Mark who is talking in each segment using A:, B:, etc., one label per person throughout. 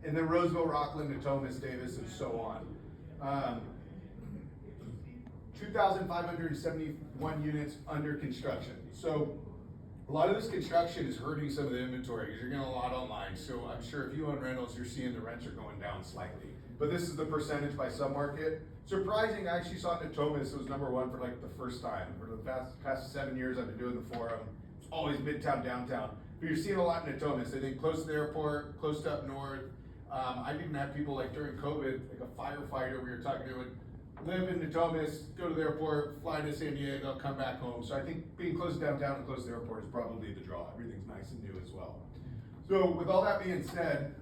A: and then Roseville, Rockland, Natomas, Davis, and so on. 2,571 units under construction. So a lot of this construction is hurting some of the inventory because you're getting a lot online. So I'm sure if you own rentals, you're seeing the rents are going down slightly. But this is the percentage by submarket. Surprising, I actually saw Natomas was #1 for like the first time. For the past 7 years I've been doing the forum, it's always Midtown, downtown. But you're seeing a lot in Natomas. I think close to the airport, close to up north. I've even had people like during COVID, like a firefighter we were talking to would live in Natomas, go to the airport, fly to San Diego, come back home. So I think being close to downtown and close to the airport is probably the draw. Everything's nice and new as well. So with all that being said,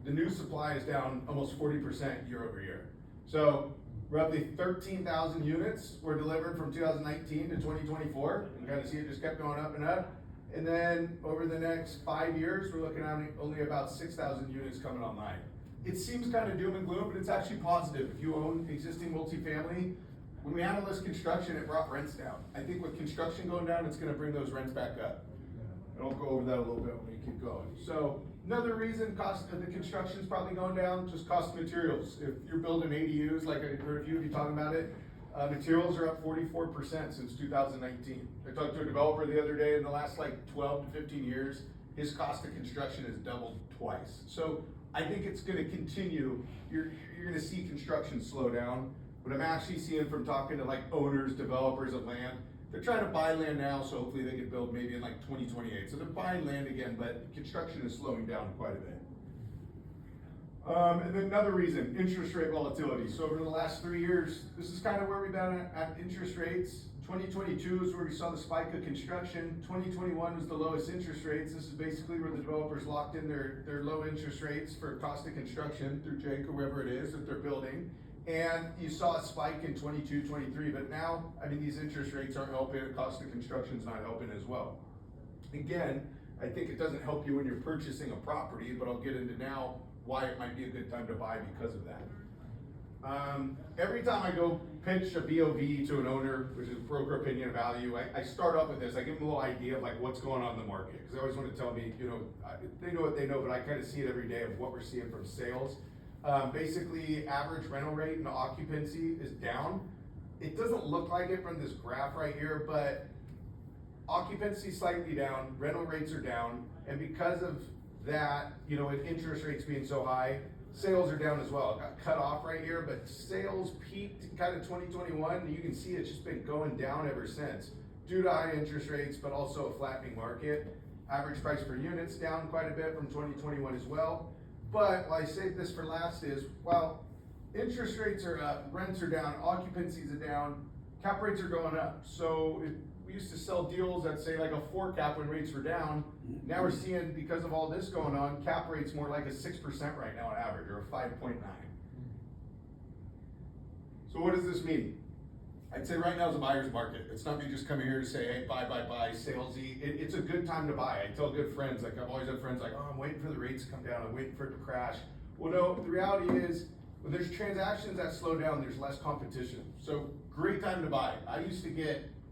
A: the new supply is down almost 40% year over year. So roughly 13,000 units were delivered from 2019 to 2024. You kind of see it just kept going up and up. And then over the next 5 years, we're looking at only about 6,000 units coming online. It seems kind of doom and gloom, but it's actually positive. If you own existing multifamily, when we handle this construction, it brought rents down. I think with construction going down, it's gonna bring those rents back up. And I'll go over that a little bit when we keep going. So another reason cost of the construction is probably going down, just cost of materials. If you're building ADUs, like I heard a few of you talking about it, materials are up 44% since 2019. I talked to a developer the other day, in the last like 12 to 15 years, his cost of construction has doubled twice. So I think it's gonna continue. You're gonna see construction slow down, but I'm actually seeing from talking to like owners, developers of land, they're trying to buy land now, so hopefully they can build maybe in like 2028. So they're buying land again, but construction is slowing down quite a bit. And then another reason, interest rate volatility. So over the last 3 years, this is kind of where we've been at interest rates. 2022 is where we saw the spike of construction. 2021 was the lowest interest rates. This is basically where the developers locked in their low interest rates for cost of construction through Jake or whoever it is that they're building. And you saw a spike in 22, 23, but now, I mean, these interest rates aren't helping, the cost of construction is not helping as well. Again, I think it doesn't help you when you're purchasing a property, but I'll get into now why it might be a good time to buy because of that. Every time I go pitch a BOV to an owner, which is broker opinion of value, I start off with this. I give them a little idea of like what's going on in the market. Because they always want to tell me, you know, they know what they know, but I kind of see it every day of what we're seeing from sales. Basically, average rental rate and occupancy is down. It doesn't look like it from this graph right here, but occupancy slightly down, rental rates are down, and because of that, you know, with interest rates being so high, sales are down as well. It got cut off right here, but sales peaked in kind of 2021, and you can see it's just been going down ever since due to high interest rates, but also a flattening market. Average price per unit's down quite a bit from 2021 as well. But why I saved this for last is, while interest rates are up, rents are down, occupancies are down, cap rates are going up. So we used to sell deals at say like a 4 cap when rates were down. Now we're seeing, because of all this going on, cap rates more like a 6% right now on average, or a 5.9. So what does this mean? I'd say right now is a buyer's market. It's not me just coming here to say, hey, buy, salesy. It's a good time to buy. I tell good friends, like I've always had friends like, oh, I'm waiting for the rates to come down. I'm waiting for it to crash. Well, no, the reality is when there's transactions that slow down, there's less competition. So great time to buy.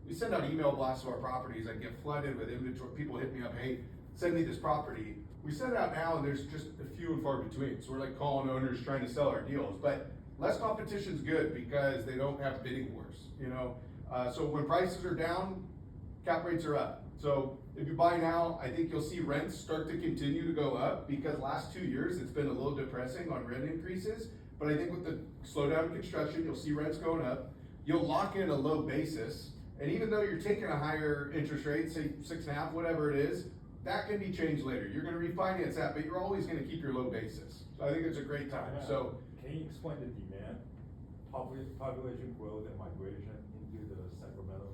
A: We send out email blasts to our properties. I get flooded with inventory. People hit me up, hey, send me this property. We send it out now and there's just a few and far between. So we're like calling owners trying to sell our deals. But less competition is good because they don't have bidding wars, you know? So when prices are down, cap rates are up. So if you buy now, I think you'll see rents start to continue to go up because last 2 years it's been a little depressing on rent increases. But I think with the slowdown in construction, you'll see rents going up. You'll lock in a low basis. And even though you're taking a higher interest rate, say 6.5, whatever it is, that can be changed later. You're gonna refinance that, but you're always gonna keep your low basis. So I think it's a great time.
B: Yeah.
A: So
B: can you explain the demand, population growth and migration into the Sacramento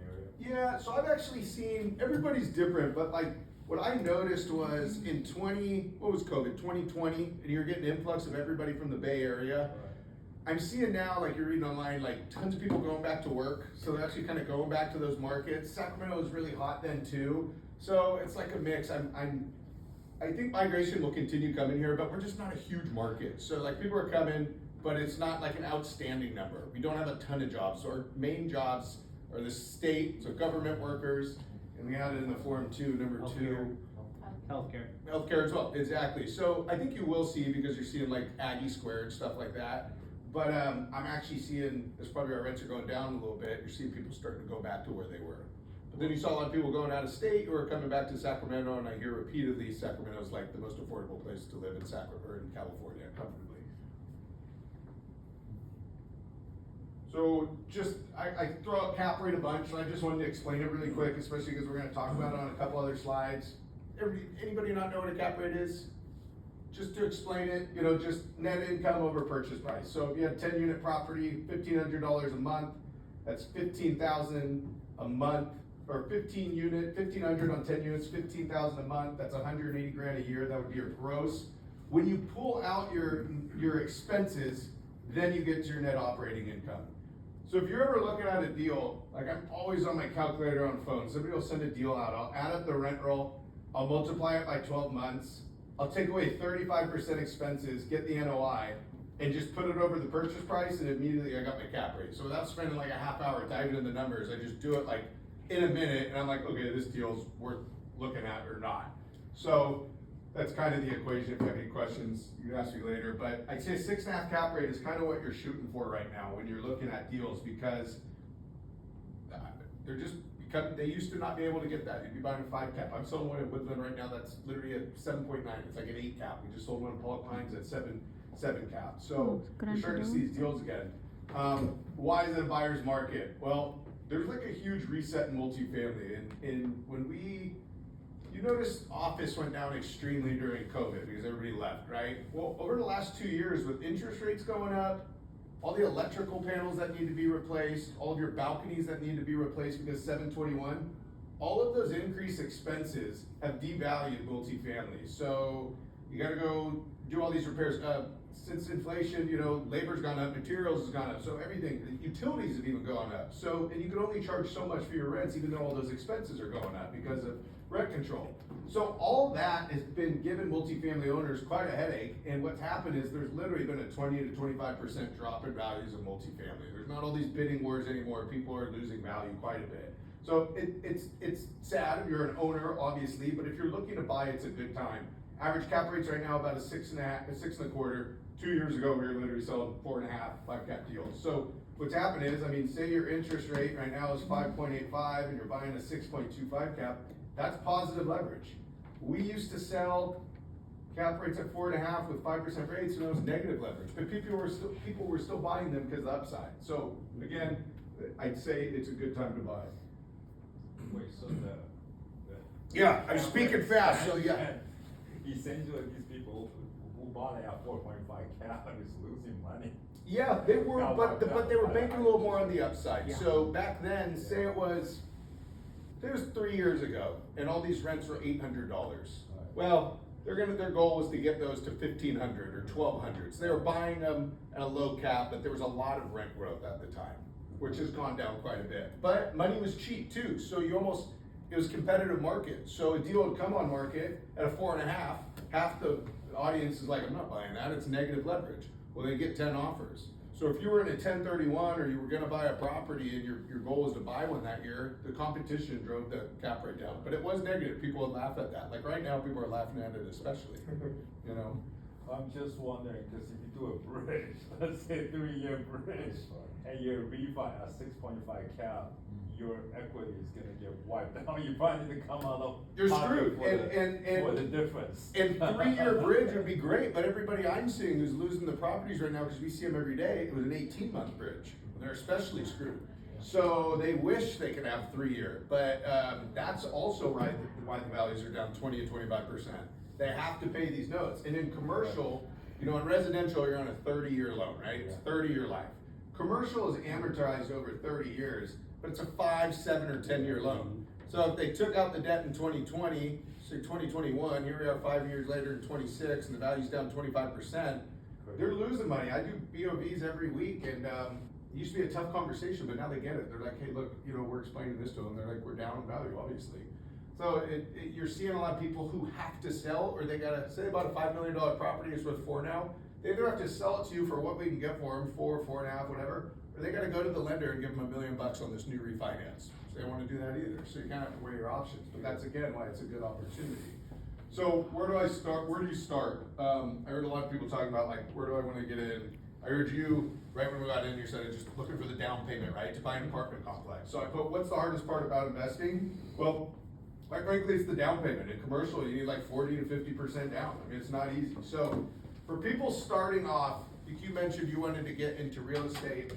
B: area?
A: yeah, so I've actually seen, everybody's different, but like what I noticed was in 2020, and you're getting an influx of everybody from the Bay Area.
B: Right.
A: I'm seeing now, like you're reading online, like tons of people going back to work. So they're actually kind of going back to those markets. Sacramento was really hot then too. So it's like a mix. I think migration will continue coming here, but we're just not a huge market. So like people are coming, but it's not like an outstanding number. We don't have a ton of jobs. So our main jobs are the state, so government workers, and we had it in the forum too, number 2.
C: Healthcare.
A: Healthcare as well, exactly. So I think you will see, because you're seeing like Aggie Square and stuff like that. But I'm actually seeing, as probably our rents are going down a little bit, you're seeing people starting to go back to where they were. But then you saw a lot of people going out of state or coming back to Sacramento, and I hear repeatedly Sacramento is like the most affordable place to live in Sacramento, or in California, comfortably. So just, I throw out cap rate a bunch, and I just wanted to explain it really quick, especially because we're gonna talk about it on a couple other slides. Anybody not know what a cap rate is? Just to explain it, just net income over purchase price. So if you have 10-unit property, $1,500 a month, that's $15,000 a month, or 1,500 on 10 units, $15,000 a month, that's 180 grand a year, that would be your gross. When you pull out your expenses, then you get to your net operating income. So if you're ever looking at a deal, like I'm always on my calculator on the phone, somebody will send a deal out, I'll add up the rent roll, I'll multiply it by 12 months, I'll take away 35% expenses, get the NOI, and just put it over the purchase price, and immediately I got my cap rate. So without spending like a half hour diving in the numbers, I just do it like in a minute, and I'm like, okay, this deal's worth looking at or not. So that's kind of the equation. If you have any questions, you can ask me later. But I'd say 6.5 cap rate is kind of what you're shooting for right now when you're looking at deals, because they're just, they used to not be able to get that. You'd be buying a 5 cap. I'm selling one in Woodland right now that's literally a 7.9. It's like an 8 cap. We just sold one in Pollock Pines at 7 cap. So you're starting to see these deals again. Why is it a buyer's market? Well, there's like a huge reset in multifamily, and when you notice office went down extremely during COVID because everybody left, right? Well, over the last 2 years, with interest rates going up, all the electrical panels that need to be replaced, all of your balconies that need to be replaced because 721, all of those increased expenses have devalued multifamily. So you gotta go do all these repairs. Since inflation, labor's gone up, materials has gone up, so everything, utilities have even gone up. So, and you can only charge so much for your rents, even though all those expenses are going up because of rent control. So all that has been giving multifamily owners quite a headache, and what's happened is there's literally been a 20 to 25% drop in values of multifamily. There's not all these bidding wars anymore. People are losing value quite a bit. So it's sad if you're an owner, obviously, but if you're looking to buy, it's a good time. Average cap rates right now about a 6.25. 2 years ago, we were literally selling 4.5, 5 cap deals. So what's happened is, say your interest rate right now is 5.85 and you're buying a 6.25 cap, that's positive leverage. We used to sell cap rates at 4.5 with 5% rates, and it was negative leverage, but people were still buying them because of the upside. So again, I'd say it's a good time to buy.
B: Wait, so
A: Yeah, I'm speaking fast, so yeah.
B: Essentially, these people who bought it at 4.5 cap is losing money.
A: Yeah, they were, but they were banking a little more on the upside.
C: Yeah.
A: So back then, say it was 3 years ago, and all these rents were $800. Well, their goal was to get those to $1,500 or $1,200. So they were buying them at a low cap, but there was a lot of rent growth at the time, which has gone down quite a bit. But money was cheap too, so it was competitive market. So a deal would come on market at a 4.5, half the audience is like, I'm not buying that, it's negative leverage. Well, they get 10 offers. So if you were in a 1031 or you were gonna buy a property and your goal was to buy one that year, the competition drove the cap rate down. But it was negative, people would laugh at that. Like right now, people are laughing at it especially,
B: I'm just wondering, because if you do a bridge, let's say 3-year bridge, and you refi at 6.5 cap, your equity is gonna get wiped out. You probably need to come out of.
A: You're
B: pocket
A: screwed,
B: for the difference.
A: And 3-year bridge would be great, but everybody I'm seeing who's losing the properties right now, because we see them every day, it was an 18-month bridge. They're especially screwed. So they wish they could have 3-year, but that's also why the values are down 20 to 25%. They have to pay these notes. And in commercial, in residential, you're on a 30-year loan, right? It's 30-year life. Commercial is amortized over 30 years, but it's a 5, 7, or 10-year loan. So if they took out the debt in 2020, say 2021, here we are 5 years later in 26, and the value's down 25%, they're losing money. I do BOVs every week, and it used to be a tough conversation, but now they get it. They're like, hey, look, we're explaining this to them. They're like, we're down in value, obviously. So you're seeing a lot of people who have to sell, or they gotta, say about a $5 million property is worth 4 now, they either have to sell it to you for what we can get for them, 4, 4.5, whatever, or they gotta go to the lender and give them $1 million on this new refinance. So they don't wanna do that either, so you kinda have to weigh your options, but that's again why it's a good opportunity. So where do I start? Where do you start? I heard a lot of people talking about like, where do I wanna get in? I heard you, right when we got in, you said just looking for the down payment, right, to buy an apartment complex. So I put, what's the hardest part about investing? Well, quite frankly, it's the down payment. In commercial, you need like 40 to 50% down. I mean, it's not easy. So for people starting off, like you mentioned you wanted to get into real estate.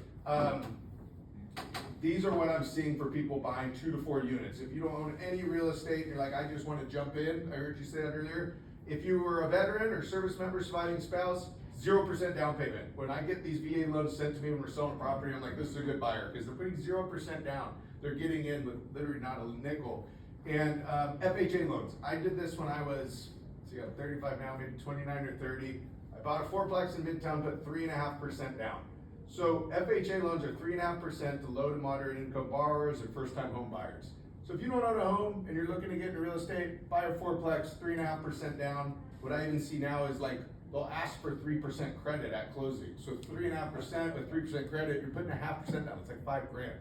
A: These are what I'm seeing for people buying 2 to 4 units. If you don't own any real estate, and you're like, I just wanna jump in, I heard you say that earlier. If you were a veteran or service member, surviving spouse, 0% down payment. When I get these VA loans sent to me when we're selling a property, I'm like, this is a good buyer, because they're putting 0% down. They're getting in with literally not a nickel. And FHA loans, I did this when I was, see, I'm 35 now, maybe 29 or 30. I bought a fourplex in Midtown, put 3.5% down. So FHA loans are 3.5% to low to moderate income borrowers and first time home buyers. So if you don't own a home and you're looking to get into real estate, buy a fourplex, 3.5% down. What I even see now is like, they'll ask for 3% credit at closing. So 3.5% with 3% credit, you're putting 0.5% down, it's like $5,000.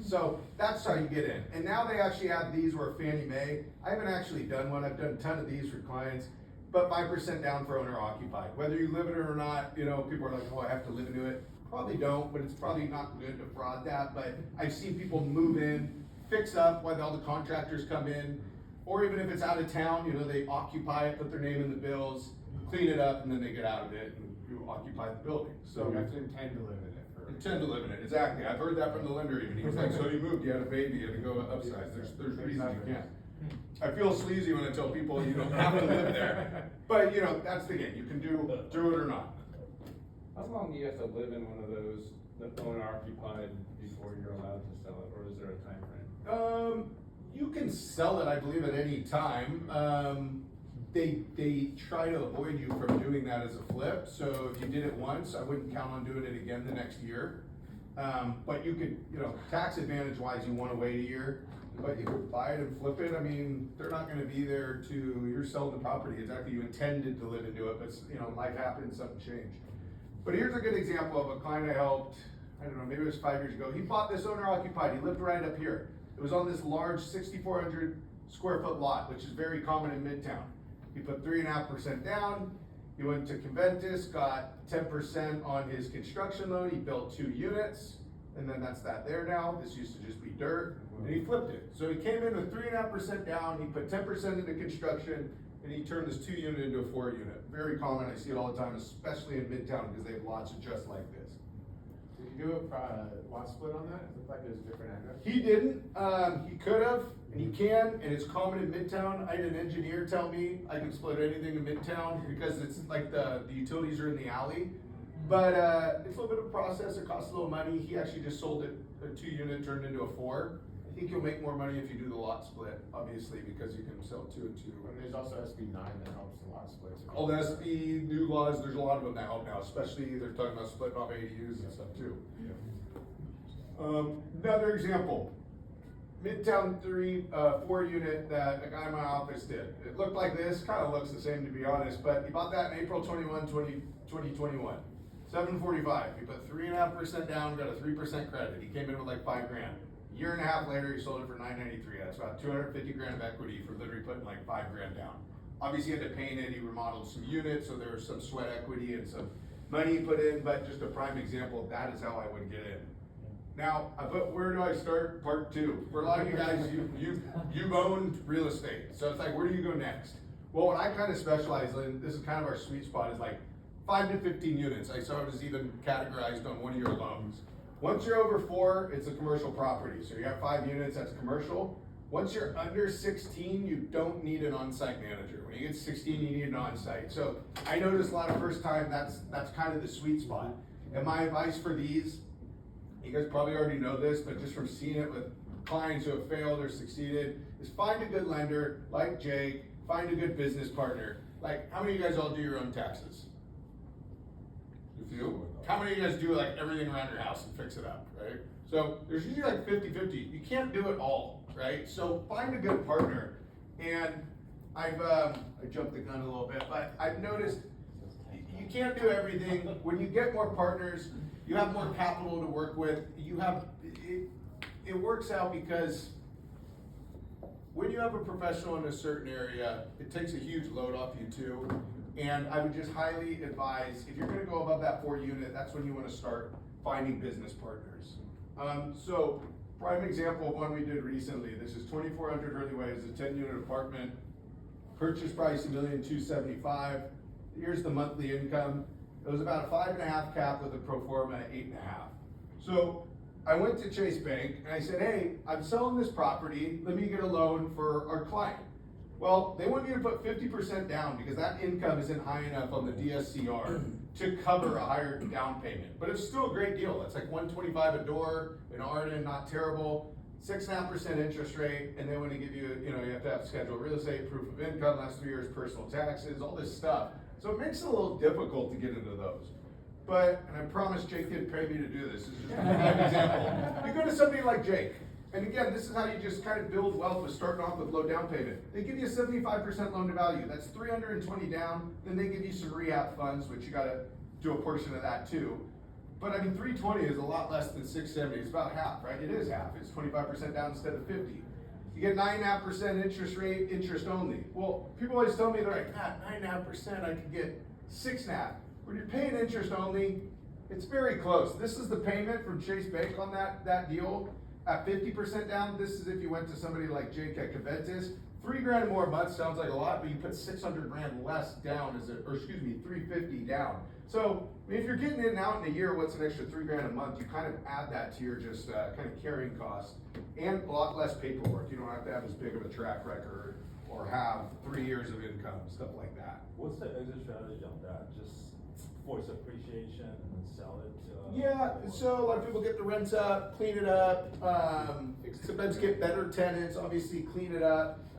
A: So that's how you get in. And now they actually have these where Fannie Mae, I haven't actually done one, I've done a ton of these for clients, but 5% down for owner occupied. Whether you live in it or not, you know, people are like, oh, I have to live into it. Probably don't, but it's probably not good to fraud that. But I've seen people move in, fix up while all the contractors come in, or even if it's out of town, you know, they occupy it, put their name in the bills, clean it up, and then they get out of it and you occupy the building. So
C: You have to intend to live in it.
A: intend to live in it, exactly. I've heard that from the lender even. He was like, so you moved, you had a baby, you had to go upsize. There's reasons you can't. I feel sleazy when I tell people you don't have to live there. But you know, that's the game. You can do it or not.
C: How long do you have to live in one of those that owner occupied before you're allowed to sell it, or is there a time frame?
A: You can sell it, I believe, at any time. They try to avoid you from doing that as a flip. So if you did it once, I wouldn't count on doing it again the next year. But you could, you know, tax advantage wise, you want to wait a year, but you could buy it and flip it. I mean, they're not going to be there you're selling the property. Exactly, you intended to live into it, but you know, life happened, something changed. But here's a good example of a client I helped, I don't know, maybe it was 5 years ago. He bought this owner occupied, he lived right up here. It was on this large 6,400 square foot lot, which is very common in Midtown. He put 3.5% down. He went to Conventus, got 10% on his construction loan. He built 2 units, and then that's that there now. This used to just be dirt, and he flipped it. So he came in with 3.5% down. He put 10% into construction, and he turned this 2 unit into a 4 unit. Very common. I see it all the time, especially in Midtown, because they have lots of just like this.
D: Did you do a lot split on that? It looked like it was a different address.
A: He didn't. He could have, and he can, and it's common in Midtown. I had an engineer tell me I can split anything in Midtown because it's like the utilities are in the alley. But it's a little bit of a process. It costs a little money. He actually just sold it, a 2 unit turned into a 4. I think you'll make more money if you do the lot split, obviously, because you can sell 2 and 2.
D: And there's also SB 9 that helps the lot splits.
A: All the SB new laws, there's a lot of them that help now, especially they're talking about splitting off ADUs and stuff too. Another example, Midtown 4 unit that a guy in my office did. It looked like this, kind of looks the same to be honest, but he bought that in April 2021. 745, he put 3.5% down, got a 3% credit. He came in with like $5,000. A year and a half later, he sold it for $993. That's about $250,000 of equity for literally putting like $5,000 down. Obviously, he had to paint it. He remodeled some units, so there was some sweat equity and some money he put in. But just a prime example of that is how I would get in. Now, I put where do I start? Part 2. For a lot of you guys, you've owned real estate, so it's like where do you go next? Well, what I kind of specialize in, this is kind of our sweet spot, is like 5 to 15 units. I saw it was even categorized on one of your loans. Once you're over 4, it's a commercial property. So you have 5 units, that's commercial. Once you're under 16, you don't need an on-site manager. When you get 16, you need an on-site. So I notice a lot of first time, that's kind of the sweet spot. And my advice for these, you guys probably already know this, but just from seeing it with clients who have failed or succeeded, is find a good lender like Jake, find a good business partner. Like, how many of you guys all do your own taxes? A few. How many of you guys do like everything around your house and fix it up, right? So there's usually like 50-50. You can't do it all, right? So find a good partner. And I jumped the gun a little bit, but I've noticed you can't do everything. When you get more partners, you have more capital to work with. You have, it works out because when you have a professional in a certain area, it takes a huge load off you too. And I would just highly advise, if you're gonna go above that 4 unit, that's when you wanna start finding business partners. So, prime example of one we did recently, this is 2400 Hurley Way, it's a 10-unit apartment. Purchase price $1,275,000. Here's the monthly income. It was about a 5.5 cap with a pro forma at 8.5. So I went to Chase Bank and I said, hey, I'm selling this property. Let me get a loan for our client. Well, they want you to put 50% down because that income isn't high enough on the DSCR to cover a higher down payment. But it's still a great deal. It's like $125 a door in Arden, not terrible. 6.5% interest rate, and they want to give you, you have to have scheduled real estate, proof of income, last 3 years, personal taxes, all this stuff. So it makes it a little difficult to get into those. But, and I promise Jake didn't pay me to do this, this is just an example. You go to somebody like Jake, and again, this is how you just kind of build wealth with starting off with low down payment. They give you a 75% loan to value, that's 320 down, then they give you some rehab funds, which you gotta do a portion of that too. But I mean, 320 is a lot less than 670, it's about half, right? It is half, it's 25% down instead of 50. You get 9.5% interest rate, interest only. Well, people always tell me, they're like, 9.5%, I could get 6.5. When you're paying interest only, it's very close. This is the payment from Chase Bank on that deal. At 50% down, this is if you went to somebody like Jake at Caventus. $3,000 more a month sounds like a lot, but you put $600,000 less down $350 down. So, I mean, if you're getting in and out in a year, what's an extra $3,000 a month? You kind of add that to your just kind of carrying cost, and a lot less paperwork. You don't have to have as big of a track record or have 3 years of income, stuff like that.
B: What's the exit strategy on that? Just force appreciation and then sell it?
A: Yeah, so a lot of people get the rents up, clean it up, sometimes get better tenants, obviously clean it up.